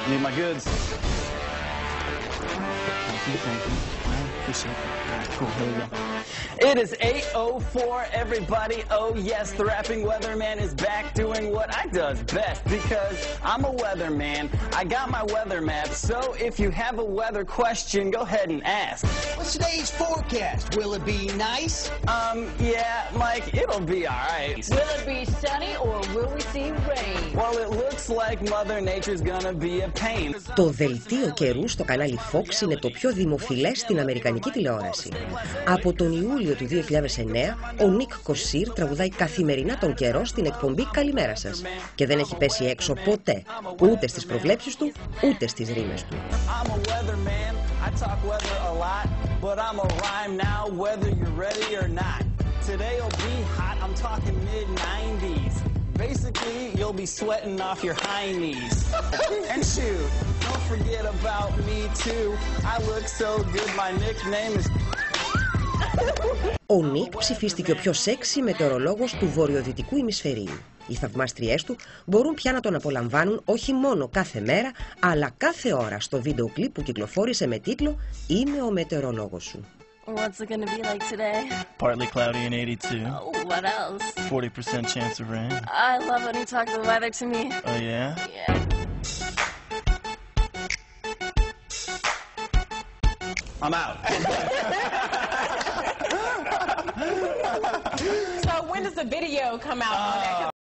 Need my goods. Thank you. I appreciate it. All right, cool. Here we go. It is 8:04, everybody. Oh, yes, the rapping weatherman is back doing what I does best because I'm a weatherman. I got my weather map, so if you have a weather question, go ahead and ask. What's today's forecast? Will it be nice? Yeah, Mike, it'll be all right. Will it be sunny or will we see rain? Well, it looks like Mother Nature's gonna be a pain. Το δελτίο καιρού στο κανάλι Fox είναι το πιο δημοφιλές στην αμερικανική τηλεόραση. Από τον Ιούλιο του 2009, ο Νίκ Κοσίρ τραγουδάει καθημερινά τον καιρό στην εκπομπή «Καλημέρα σας» και δεν έχει πέσει έξω ποτέ, ούτε στις προβλέψεις του, ούτε στις ρήμες του. Basically, you'll be sweating off your high knees. And shoot, don't forget about me too. I look so good, my nickname is... Ο Νίκ ψηφίστηκε ο πιο σεξι μετεωρολόγος του βορειοδυτικού ημισφαιρίου. Οι θαυμάστριές του μπορούν πια να τον απολαμβάνουν όχι μόνο κάθε μέρα, αλλά κάθε ώρα στο βίντεο κλιπ που κυκλοφόρησε με τίτλο «Είμαι ο μετεωρολόγος σου». What's it going to be like today? Partly cloudy and 82. Oh, what else? 40% chance of rain. I love when you talk the weather to me. Oh, yeah? Yeah. I'm out. So when does the video come out on that?